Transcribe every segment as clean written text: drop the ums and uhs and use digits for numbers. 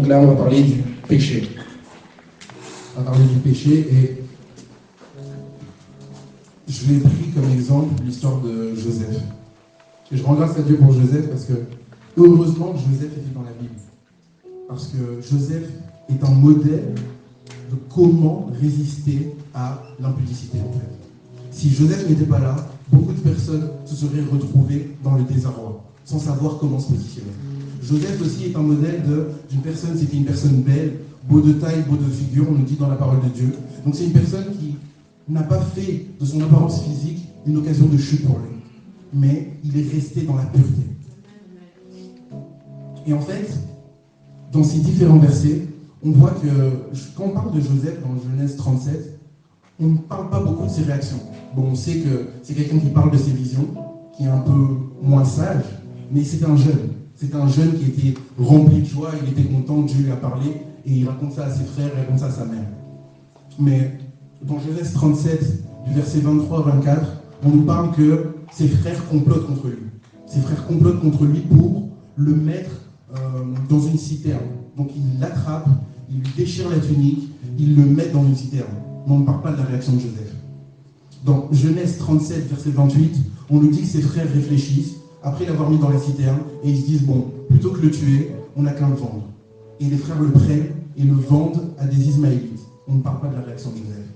Donc là, on va parler du péché. On va parler du péché et je l'ai pris comme exemple l'histoire de Joseph. Et je rends grâce à Dieu pour Joseph parce que, heureusement, Joseph était dans la Bible. Parce que Joseph est un modèle de comment résister à l'impudicité, en fait. Si Joseph n'était pas là, beaucoup de personnes se seraient retrouvées dans le désarroi, sans savoir comment se positionner. Joseph aussi est un modèle d'une personne, c'était une personne belle, beau de taille, beau de figure, on nous dit dans la parole de Dieu. Donc c'est une personne qui n'a pas fait de son apparence physique une occasion de chute pour lui. Mais il est resté dans la pureté. Et en fait, dans ces différents versets, on voit que quand on parle de Joseph dans Genèse 37, on ne parle pas beaucoup de ses réactions. Bon, on sait que c'est quelqu'un qui parle de ses visions, qui est un peu moins sage, mais c'était un jeune. C'était un jeune qui était rempli de joie, il était content, Dieu lui a parlé, et il raconte ça à ses frères, il raconte ça à sa mère. Mais dans Genèse 37, du verset 23 à 24, on nous parle que ses frères complotent contre lui. Ses frères complotent contre lui pour le mettre dans une citerne. Donc il l'attrape, il lui déchire la tunique, il le met dans une citerne. Mais on ne parle pas de la réaction de Joseph. Dans Genèse 37, verset 28, on nous dit que ses frères réfléchissent, après l'avoir mis dans la citerne, et ils se disent, bon, plutôt que le tuer, on n'a qu'à le vendre. Et les frères le prennent et le vendent à des Ismaélites. On ne parle pas de la réaction de Joseph.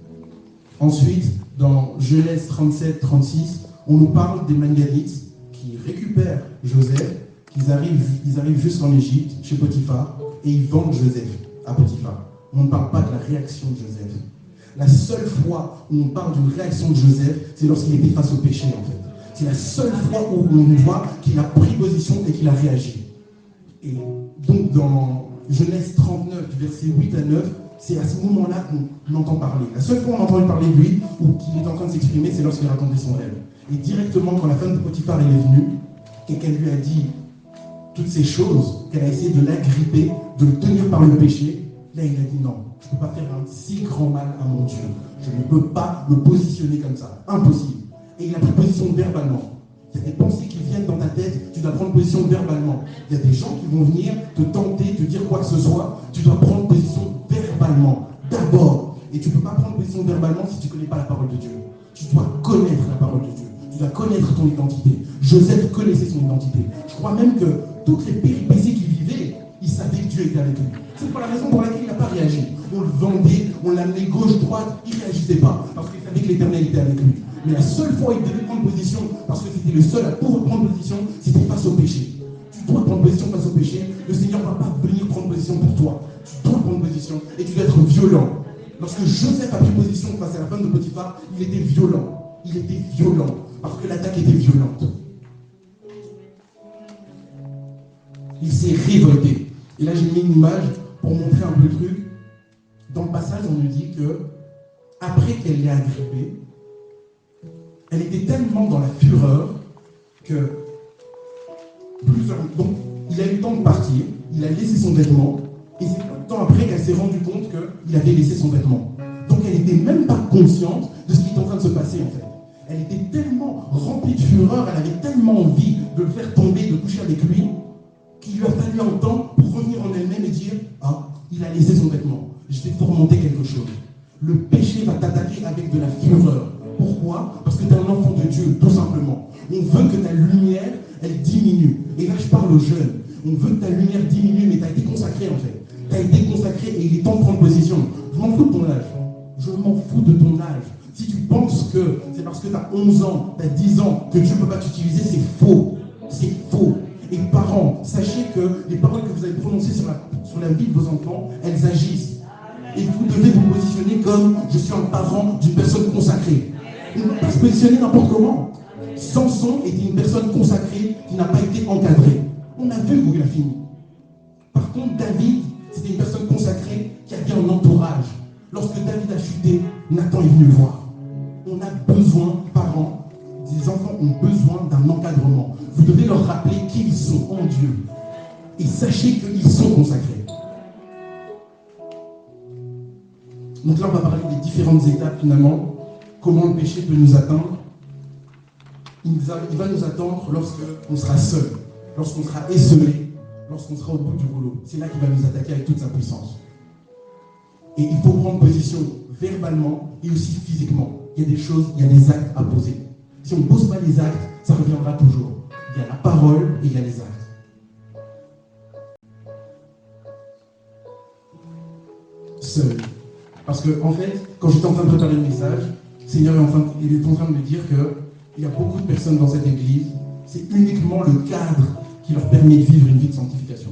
Ensuite, dans Genèse 37, 36, on nous parle des Madianites qui récupèrent Joseph, ils arrivent jusqu'en Égypte, chez Potiphar, et ils vendent Joseph à Potiphar. On ne parle pas de la réaction de Joseph. La seule fois où on parle d'une réaction de Joseph, c'est lorsqu'il était face au péché, en fait. C'est la seule fois où on voit qu'il a pris position et qu'il a réagi. Et donc, dans Genèse 39, du verset 8 à 9, c'est à ce moment-là qu'on entend parler. La seule fois où on a entendu parler de lui, ou qu'il est en train de s'exprimer, c'est lorsqu'il racontait son rêve. Et directement, quand la femme de Potiphar est venue, et qu'elle lui a dit toutes ces choses, qu'elle a essayé de l'agripper, de le tenir par le péché, là, il a dit non, je ne peux pas faire un si grand mal à mon Dieu. Je ne peux pas me positionner comme ça. Impossible. Et il a pris position verbalement. Il y a des pensées qui viennent dans ta tête, tu dois prendre position verbalement. Il y a des gens qui vont venir te tenter, te dire quoi que ce soit, tu dois prendre position verbalement, d'abord. Et tu ne peux pas prendre position verbalement si tu ne connais pas la parole de Dieu. Tu dois connaître la parole de Dieu. Tu dois connaître ton identité. Joseph connaissait son identité. Je crois même que toutes les péripéties qu'il vivait, il savait que Dieu était avec lui. C'est pour la raison pour laquelle il n'a pas réagi. On le vendait, on l'amenait gauche-droite, il ne réagissait pas, parce qu'il savait que l'Éternel était avec lui. Mais la seule fois où il devait prendre position, parce que c'était le seul à pouvoir prendre position, c'était face au péché. Tu dois prendre position face au péché. Le Seigneur ne va pas venir prendre position pour toi. Tu dois prendre position et tu dois être violent. Lorsque Joseph a pris position face à la femme de Potiphar, il était violent. Il était violent, parce que l'attaque était violente. Il s'est révolté. Et là, j'ai mis une image pour montrer un peu le truc. Dans le passage, on nous dit que, après qu'elle l'ait agrippée, elle était tellement dans la fureur que donc, il a eu le temps de partir, il a laissé son vêtement, et c'est peu de temps après qu'elle s'est rendue compte qu'il avait laissé son vêtement. Donc elle n'était même pas consciente de ce qui était en train de se passer en fait. Elle était tellement remplie de fureur, elle avait tellement envie de le faire tomber, de coucher avec lui, qu'il lui a fallu un temps pour revenir en elle-même et dire « Ah, il a laissé son vêtement, je vais tourmenter quelque chose. » Le péché va t'attaquer avec de la fureur. Pourquoi? Parce que tu es un enfant de Dieu, tout simplement. On veut que ta lumière, elle diminue. Et là, je parle aux jeunes. On veut que ta lumière diminue, mais tu as été consacré, en fait. Tu as été consacré et il est temps de prendre position. Je m'en fous de ton âge. Je m'en fous de ton âge. Si tu penses que c'est parce que tu as 11 ans, tu as 10 ans, que Dieu ne peut pas t'utiliser, c'est faux. C'est faux. Et parents, sachez que les paroles que vous avez prononcées sur la vie de vos enfants, elles agissent. Et vous devez vous positionner comme je suis un parent d'une personne consacrée. On ne peut pas se positionner n'importe comment. Samson était une personne consacrée qui n'a pas été encadrée. On a vu où il a fini. Par contre, David, c'était une personne consacrée qui avait un entourage. Lorsque David a chuté, Nathan est venu le voir. On a besoin, parents, des enfants ont besoin d'un encadrement. Vous devez leur rappeler qui ils sont en Dieu. Et sachez qu'ils sont consacrés. Donc là, on va parler des différentes étapes finalement. Comment le péché peut nous atteindre. Il va nous attendre lorsqu'on sera seul, lorsqu'on sera esselé, lorsqu'on sera au bout du rouleau. C'est là qu'il va nous attaquer avec toute sa puissance. Et il faut prendre position verbalement et aussi physiquement. Il y a des choses, il y a des actes à poser. Si on ne pose pas les actes, ça reviendra toujours. Il y a la parole et il y a les actes. Seul. Parce que, en fait, quand j'étais en train de préparer le message, le Seigneur est en train de me dire qu'il y a beaucoup de personnes dans cette église, c'est uniquement le cadre qui leur permet de vivre une vie de sanctification.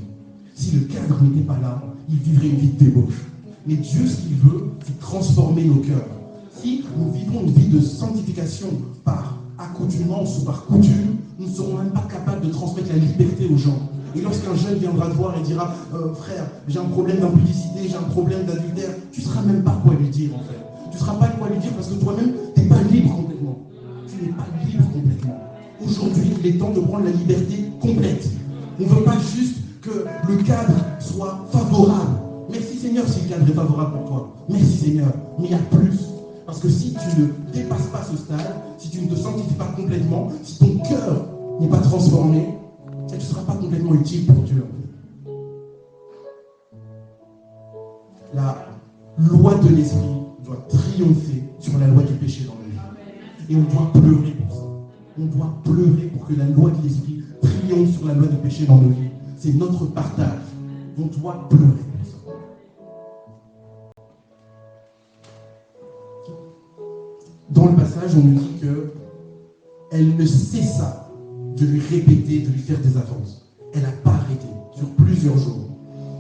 Si le cadre n'était pas là, ils vivraient une vie de débauche. Mais Dieu, ce qu'il veut, c'est transformer nos cœurs. Si nous vivons une vie de sanctification par accoutumance ou par coutume, nous ne serons même pas capables de transmettre la liberté aux gens. Et lorsqu'un jeune viendra te voir et dira frère, j'ai un problème d'impudicité, j'ai un problème d'adultère, tu ne sauras même pas quoi lui dire en fait. Tu ne sauras pas quoi lui dire parce que toi-même, tu n'es pas libre complètement. Tu n'es pas libre complètement. Aujourd'hui, il est temps de prendre la liberté complète. On ne veut pas juste que le cadre soit favorable. Merci Seigneur si le cadre est favorable pour toi. Merci Seigneur. Mais il y a plus. Parce que si tu ne dépasses pas ce stade, si tu ne te sanctifies pas complètement, si ton cœur n'est pas transformé, tu ne seras pas complètement utile pour Dieu. La loi de l'esprit doit triompher sur la loi du péché dans le monde. Et on doit pleurer pour ça. On doit pleurer pour que la loi de l'esprit triomphe sur la loi du péché dans nos vies. C'est notre partage. On doit pleurer pour ça. Dans le passage, on nous dit qu'elle ne cessa de lui répéter, de lui faire des avances. Elle n'a pas arrêté sur plusieurs jours.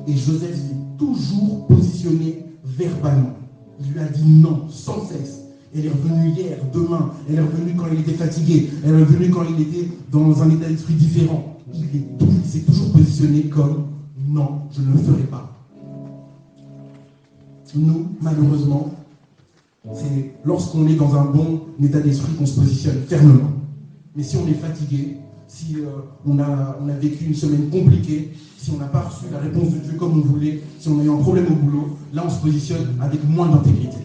Et Joseph s'est toujours positionné verbalement. Il lui a dit non, sans cesse. Elle est revenue hier, demain. Elle est revenue quand il était fatigué. Elle est revenue quand il était dans un état d'esprit différent. Il s'est toujours positionné comme non, je ne le ferai pas. Nous, malheureusement, c'est lorsqu'on est dans un bon état d'esprit qu'on se positionne fermement. Mais si on est fatigué, si on a vécu une semaine compliquée, si on n'a pas reçu la réponse de Dieu comme on voulait, si on a eu un problème au boulot, là on se positionne avec moins d'intégrité.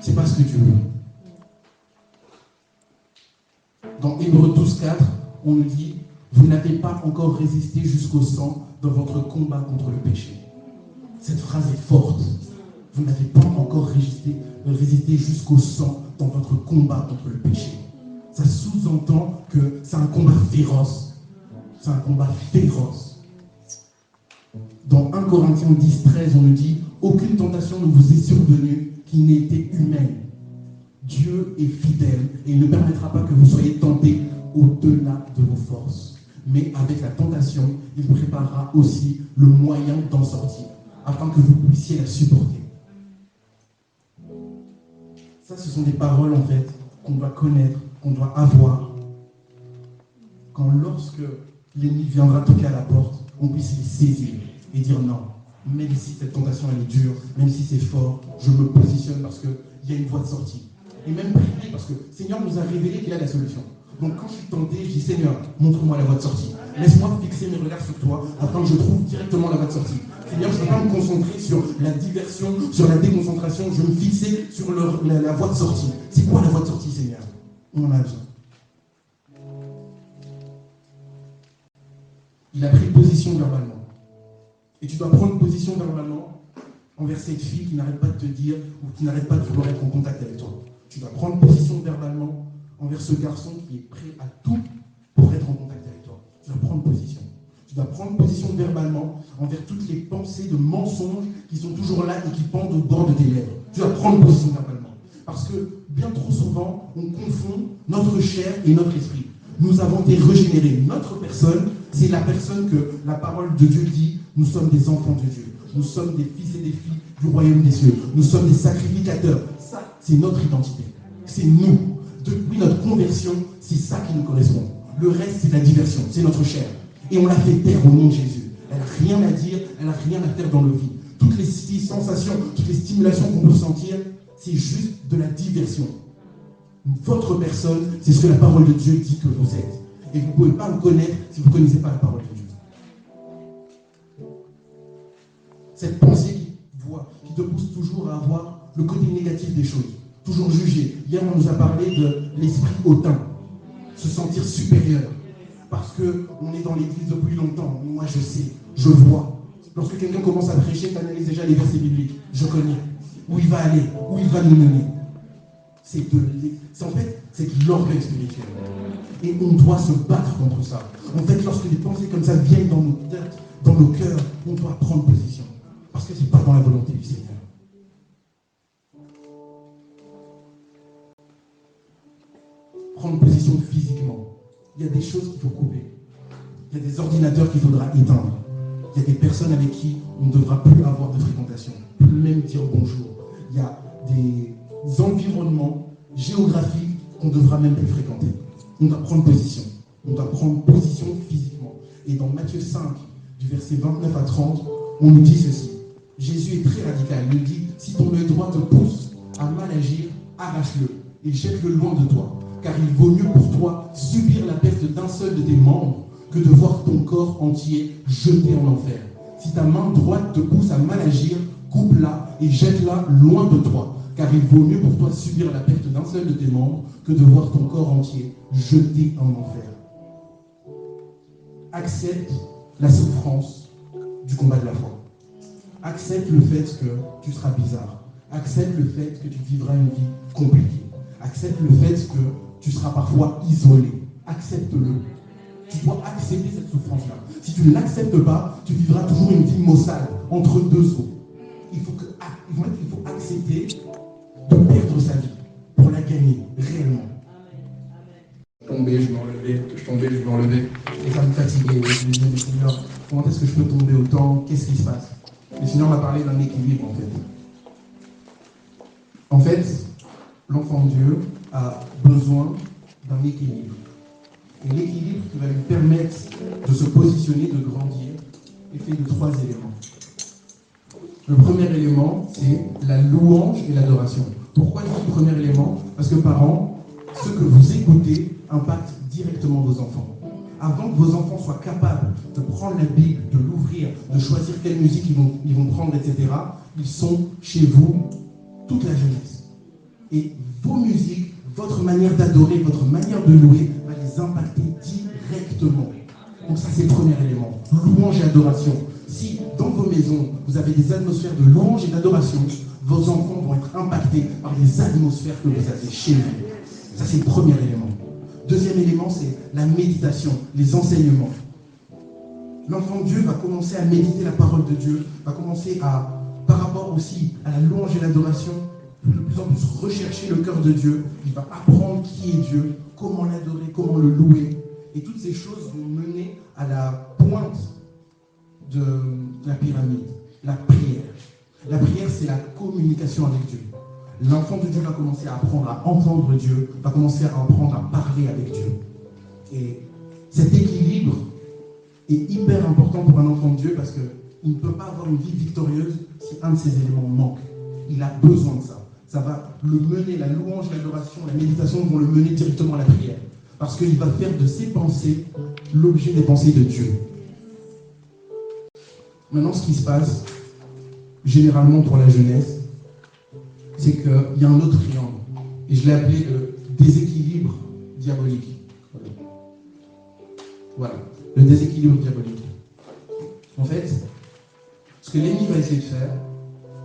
C'est pas ce que Dieu veut. Dans Hébreux 12:4, on nous dit « Vous n'avez pas encore résisté jusqu'au sang dans votre combat contre le péché. » Cette phrase est forte. Vous n'avez pas encore résisté jusqu'au sang dans votre combat contre le péché. Ça sous-entend que c'est un combat féroce. C'est un combat féroce. Dans 1 Corinthiens 10:13, on nous dit « Aucune tentation ne vous est survenue qui n'ait été humaine. Dieu est fidèle et il ne permettra pas que vous soyez tentés au-delà de vos forces. Mais avec la tentation, il préparera aussi le moyen d'en sortir, afin que vous puissiez la supporter. » Ça, ce sont des paroles, en fait, qu'on doit connaître, qu'on doit avoir. Quand lorsque l'ennemi viendra toquer à la porte, on puisse les saisir et dire non. Même si cette tentation elle est dure, même si c'est fort, je me positionne parce qu'il y a une voie de sortie. Et même prier parce que le Seigneur nous a révélé qu'il a la solution. Donc quand je suis tenté, je dis Seigneur, montre-moi la voie de sortie. Laisse-moi fixer mes regards sur toi afin que je trouve directement la voie de sortie. Seigneur, je ne veux pas me concentrer sur la diversion, sur la déconcentration, je veux me fixer sur la voie de sortie. C'est quoi la voie de sortie, Seigneur? On en a besoin. Il a pris position verbalement. Et tu dois prendre position verbalement envers cette fille qui n'arrête pas de te dire ou qui n'arrête pas de vouloir être en contact avec toi. Tu dois prendre position verbalement envers ce garçon qui est prêt à tout pour être en contact avec toi. Tu dois prendre position. Tu dois prendre position verbalement envers toutes les pensées de mensonges qui sont toujours là et qui pendent au bord de tes lèvres. Tu dois prendre position verbalement. Parce que bien trop souvent, on confond notre chair et notre esprit. Nous avons été régénérés. Notre personne, c'est la personne que la parole de Dieu dit, nous sommes des enfants de Dieu. Nous sommes des fils et des filles du royaume des cieux. Nous sommes des sacrificateurs. Ça, c'est notre identité. C'est nous. Depuis notre conversion, c'est ça qui nous correspond. Le reste, c'est la diversion. C'est notre chair. Et on l'a fait taire au nom de Jésus. Elle n'a rien à dire, elle n'a rien à faire dans nos vies. Toutes les sensations, toutes les stimulations qu'on peut ressentir, c'est juste de la diversion. Votre personne, c'est ce que la parole de Dieu dit que vous êtes. Et vous ne pouvez pas me connaître si vous ne connaissez pas la parole de Dieu. Cette pensée qui te pousse toujours à avoir le côté négatif des choses. Toujours juger. Hier, on nous a parlé de l'esprit hautain. Se sentir supérieur. parce qu'on est dans l'église depuis longtemps. Moi, je sais, je vois. Lorsque quelqu'un commence à prêcher, tu analyses déjà les versets bibliques. Je connais où il va aller, où il va nous mener. C'est en fait, c'est de l'orgueil spirituel. Et on doit se battre contre ça. En fait, lorsque des pensées comme ça viennent dans nos têtes, dans nos cœurs, on doit prendre position. Parce que ce n'est pas dans la volonté du Seigneur. Prendre position physiquement. Il y a des choses qu'il faut couper. Il y a des ordinateurs qu'il faudra éteindre. Il y a des personnes avec qui on ne devra plus avoir de fréquentation, plus même dire bonjour. Il y a des environnements géographiques qu'on ne devra même plus fréquenter. On doit prendre position. On doit prendre position physiquement. Et dans Matthieu 5, du verset 29 à 30, on nous dit ceci. Jésus est très radical. Il nous dit, si ton œil droit te pousse à mal agir, arrache-le et jette-le loin de toi. Car il vaut mieux pour toi subir la perte d'un seul de tes membres que de voir ton corps entier jeté en enfer. Si ta main droite te pousse à mal agir, coupe-la et jette-la loin de toi. Car il vaut mieux pour toi subir la perte d'un seul de tes membres que de voir ton corps entier jeté en enfer. Accepte la souffrance du combat de la foi. Accepte le fait que tu seras bizarre. Accepte le fait que tu vivras une vie compliquée. Accepte le fait que tu seras parfois isolé. Accepte-le. Tu dois accepter cette souffrance-là. Si tu ne l'acceptes pas, tu vivras toujours une vie maussade, entre deux eaux. Il faut accepter de perdre sa vie pour la gagner réellement. Tomber, je m'enlevais, je tombais, je m'enlevais. Et ça me fatiguait. Je me disais, Seigneur, comment est-ce que je peux tomber autant? Qu'est-ce qui se passe? Le Seigneur m'a parlé d'un équilibre en fait. En fait, l'enfant de Dieu a besoin d'un équilibre. Et l'équilibre qui va lui permettre de se positionner, de grandir, est fait de 3 éléments. Le premier élément, c'est la louange et l'adoration. Pourquoi je dis le premier élément? Parce que parents, ce que vous écoutez impacte directement vos enfants. Avant que vos enfants soient capables de prendre la Bible, de l'ouvrir, de choisir quelle musique ils vont prendre, etc., ils sont chez vous toute la jeunesse. Et vos musiques, votre manière d'adorer, votre manière de louer va les impacter directement. Donc ça, c'est le premier élément. Louange et adoration. Si dans vos maisons, vous avez des atmosphères de louange et d'adoration, vos enfants vont être impactés par les atmosphères que vous avez chez vous. Ça, c'est le premier élément. Deuxième élément, c'est la méditation, les enseignements. L'enfant de Dieu va commencer à méditer la parole de Dieu, va commencer à, par rapport aussi à la louange et l'adoration, de plus en plus rechercher le cœur de Dieu. Il va apprendre qui est Dieu, comment l'adorer, comment le louer. Et toutes ces choses vont mener à la pointe de la pyramide, la prière. La prière, c'est la communication avec Dieu. L'enfant de Dieu va commencer à apprendre à entendre Dieu, va commencer à apprendre à parler avec Dieu. Et cet équilibre est hyper important pour un enfant de Dieu parce qu'il ne peut pas avoir une vie victorieuse si un de ces éléments manque. Il a besoin de ça. Ça va le mener, la louange, l'adoration, la méditation vont le mener directement à la prière. Parce qu'il va faire de ses pensées l'objet des pensées de Dieu. Maintenant, ce qui se passe, généralement pour la jeunesse, c'est qu'il y a un autre triangle. Et je l'ai appelé le déséquilibre diabolique. Voilà, le déséquilibre diabolique. En fait, ce que l'ennemi va essayer de faire,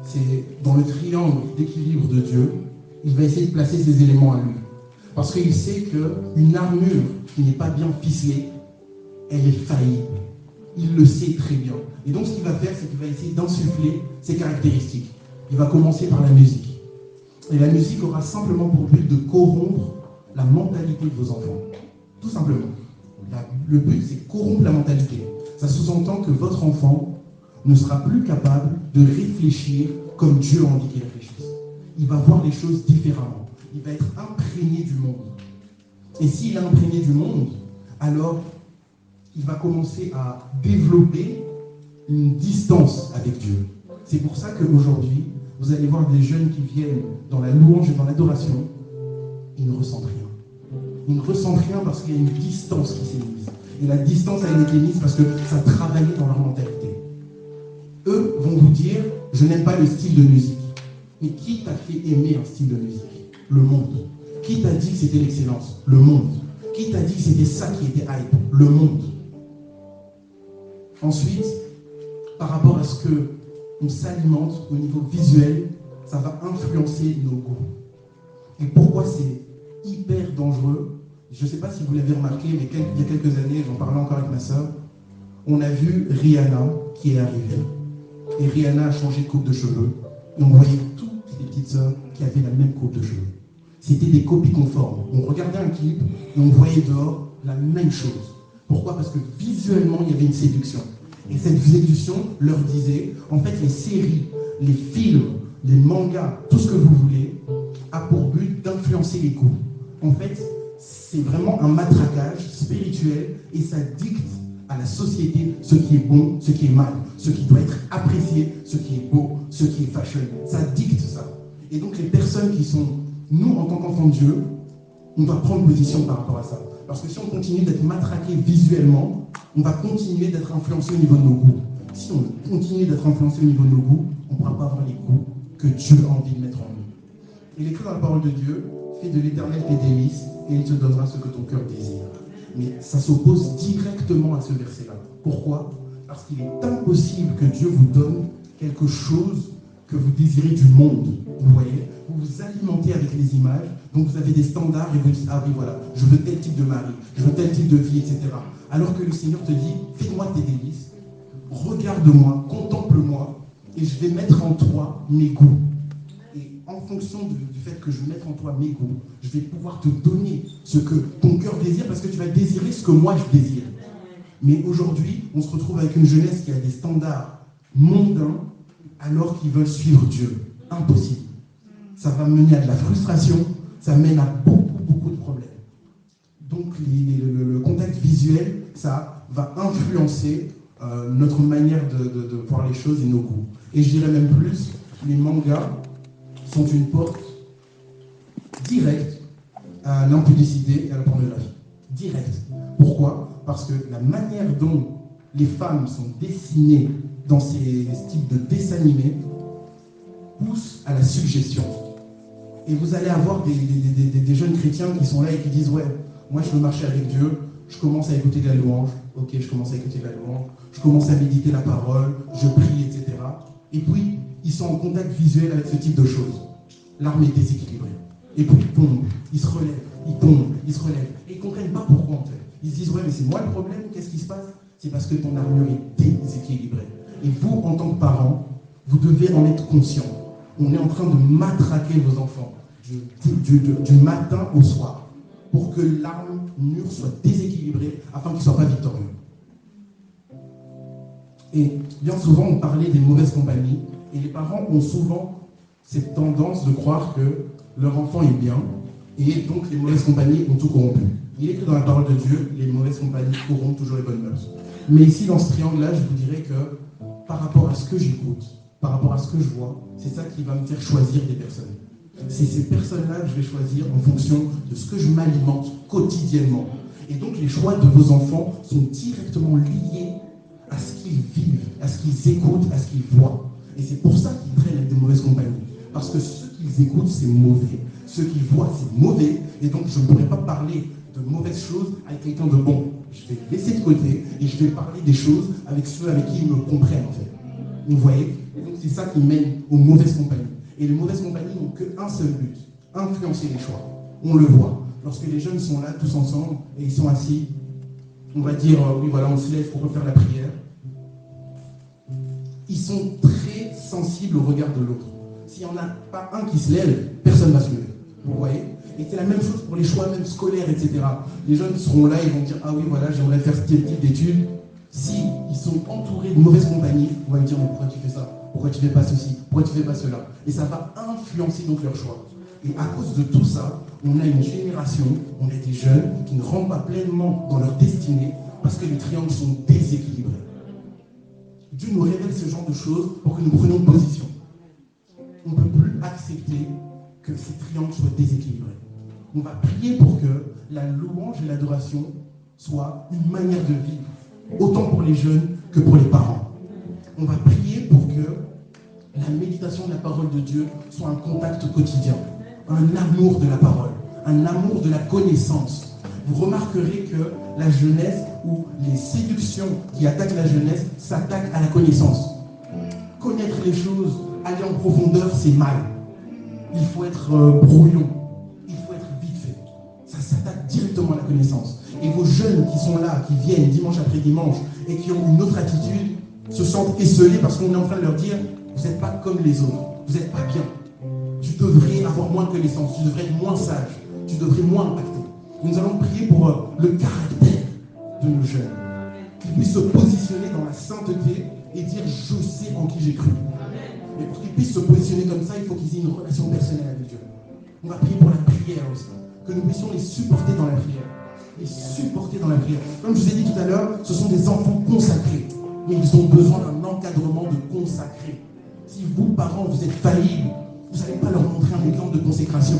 c'est dans le triangle d'équilibre de Dieu, il va essayer de placer ces éléments à lui. Parce qu'il sait qu'une armure qui n'est pas bien ficelée, elle est faillible. Il le sait très bien. Et donc ce qu'il va faire, c'est qu'il va essayer d'insuffler ses caractéristiques. Il va commencer par la musique. Et la musique aura simplement pour but de corrompre la mentalité de vos enfants. Tout simplement. Le but, c'est corrompre la mentalité. Ça sous-entend que votre enfant ne sera plus capable de réfléchir comme Dieu a envie qu'il réfléchisse. Il va voir les choses différemment. Il va être imprégné du monde. Et s'il est imprégné du monde, alors il va commencer à développer une distance avec Dieu. C'est pour ça qu'aujourd'hui, vous allez voir des jeunes qui viennent dans la louange et dans l'adoration, ils ne ressentent rien. Ils ne ressentent rien parce qu'il y a une distance qui s'est mise. Et la distance a été mise parce que ça travaillait dans leur mentalité. Eux vont vous dire, je n'aime pas le style de musique. Mais qui t'a fait aimer un style de musique? Le monde. Qui t'a dit que c'était l'excellence? Le monde. Qui t'a dit que c'était ça qui était hype? Le monde. Ensuite, par rapport à ce qu'on s'alimente au niveau visuel, ça va influencer nos goûts. Et pourquoi c'est hyper dangereux? Je ne sais pas si vous l'avez remarqué, mais il y a quelques années, j'en parlais encore avec ma soeur, on a vu Rihanna qui est arrivée. Et Rihanna a changé de coupe de cheveux. Et on voyait toutes les petites sœurs qui avaient la même coupe de cheveux. C'était des copies conformes. On regardait un clip et on voyait dehors la même chose. Pourquoi? Parce que visuellement, il y avait une séduction. Et cette séduction leur disait, en fait, les séries, les films, les mangas, tout ce que vous voulez, a pour but d'influencer les goûts. En fait, c'est vraiment un matraquage spirituel et ça dicte à la société ce qui est bon, ce qui est mal, ce qui doit être apprécié, ce qui est beau, ce qui est fashion. Ça dicte ça. Et donc les personnes qui sont, nous en tant qu'enfants de Dieu, on doit prendre position par rapport à ça. Parce que si on continue d'être matraqué visuellement, on va continuer d'être influencé au niveau de nos goûts. Si on continue d'être influencé au niveau de nos goûts, on ne pourra pas avoir les goûts que Dieu a envie de mettre en nous. Il est écrit dans la parole de Dieu, fais de l'Éternel tes délices et il te donnera ce que ton cœur désire. Mais ça s'oppose directement à ce verset-là. Pourquoi? Parce qu'il est impossible que Dieu vous donne quelque chose que vous désirez du monde. Vous voyez? Vous vous alimentez avec les images, donc vous avez des standards et vous dites, ah oui, voilà, je veux tel type de mari, je veux tel type de vie, etc. Alors que le Seigneur te dit, fais-moi tes délices, regarde-moi, contemple-moi, et je vais mettre en toi mes goûts. Et en fonction du fait que je vais mettre en toi mes goûts, je vais pouvoir te donner ce que ton cœur désire, parce que tu vas désirer ce que moi je désire. Mais aujourd'hui, on se retrouve avec une jeunesse qui a des standards mondains, alors qu'ils veulent suivre Dieu. Impossible. Ça va mener à de la frustration, ça mène à beaucoup de problèmes. Donc le contact visuel, ça va influencer notre manière de voir les choses et nos goûts. Et je dirais même plus, les mangas sont une porte directe à l'impudicité et à la pornographie. Directe. Pourquoi? Parce que la manière dont les femmes sont dessinées dans ces styles de dessins animés pousse à la suggestion. Et vous allez avoir des jeunes chrétiens qui sont là et qui disent, ouais, moi je veux marcher avec Dieu, je commence à écouter de la louange, ok, je commence à écouter de la louange, je commence à méditer la parole, je prie, etc. Et puis, ils sont en contact visuel avec ce type de choses. L'arme est déséquilibrée. Et puis, ils tombent, ils se relèvent, ils tombent, ils se relèvent. Et ils ne comprennent pas pourquoi, en fait. Ils se disent, ouais, mais c'est moi le problème, qu'est-ce qui se passe? C'est parce que ton armure est déséquilibrée. Et vous, en tant que parents, vous devez en être conscient. On est en train de matraquer vos enfants du matin au soir pour que l'armure soit déséquilibrée afin qu'ils ne soient pas victorieux. Et bien souvent, on parlait des mauvaises compagnies et les parents ont souvent cette tendance de croire que leur enfant est bien et donc les mauvaises compagnies ont tout corrompu. Il est écrit dans la parole de Dieu, les mauvaises compagnies corrompent toujours les bonnes mœurs. Mais ici, dans ce triangle-là, je vous dirais que par rapport à ce que j'écoute, par rapport à ce que je vois, c'est ça qui va me faire choisir des personnes. C'est ces personnes-là que je vais choisir en fonction de ce que je m'alimente quotidiennement. Et donc les choix de vos enfants sont directement liés à ce qu'ils vivent, à ce qu'ils écoutent, à ce qu'ils voient. Et c'est pour ça qu'ils traînent avec des mauvaises compagnies. Parce que ce qu'ils écoutent, c'est mauvais. Ce qu'ils voient, c'est mauvais. Et donc je ne pourrais pas parler de mauvaises choses avec quelqu'un de bon. Je vais laisser de côté et je vais parler des choses avec ceux avec qui ils me comprennent en fait. Vous voyez? Et donc c'est ça qui mène aux mauvaises compagnies. Et les mauvaises compagnies n'ont qu'un seul but, influencer les choix. On le voit. Lorsque les jeunes sont là tous ensemble et ils sont assis, on va dire, oui voilà, on se lève pour refaire la prière. Ils sont très sensibles au regard de l'autre. S'il n'y en a pas un qui se lève, personne ne va se lever. Vous voyez? Et c'est la même chose pour les choix même scolaires, etc. Les jeunes seront là, ils vont dire, ah oui voilà, j'aimerais faire ce type d'études. Si ils sont entourés de mauvaises compagnies, on va lui dire, mais pourquoi tu fais ça? Pourquoi tu ne fais pas ceci? Pourquoi tu ne fais pas cela? Et ça va influencer donc leur choix. Et à cause de tout ça, on a une génération, on a des jeunes qui ne rentrent pas pleinement dans leur destinée parce que les triangles sont déséquilibrés. Dieu nous révèle ce genre de choses pour que nous prenions position. On ne peut plus accepter que ces triangles soient déséquilibrés. On va prier pour que la louange et l'adoration soient une manière de vivre, autant pour les jeunes que pour les parents. On va prier pour que la méditation de la parole de Dieu soit un contact quotidien, un amour de la parole, un amour de la connaissance. vous remarquerez que la jeunesse ou les séductions qui attaquent la jeunesse s'attaquent à la connaissance. Connaître les choses, aller en profondeur, c'est mal. Il faut être brouillon, il faut être vite fait. Ça s'attaque directement à la connaissance. Et vos jeunes qui sont là, qui viennent dimanche après dimanche et qui ont une autre attitude, se sentent esselés parce qu'on est en train de leur dire « vous n'êtes pas comme les autres, vous n'êtes pas bien. Tu devrais avoir moins de connaissances, tu devrais être moins sage, tu devrais moins impacter. » Nous allons prier pour le caractère de nos jeunes, qu'ils puissent se positionner dans la sainteté et dire « je sais en qui j'ai cru ». Mais pour qu'ils puissent se positionner comme ça, il faut qu'ils aient une relation personnelle avec Dieu. On va prier pour la prière aussi, que nous puissions les supporter dans la prière. Les supporter dans la prière. Comme je vous ai dit tout à l'heure, ce sont des enfants consacrés, mais ils ont besoin d'un encadrement de consacrés. Si vous, parents, vous êtes faillibles, vous n'allez pas leur montrer un exemple de consécration.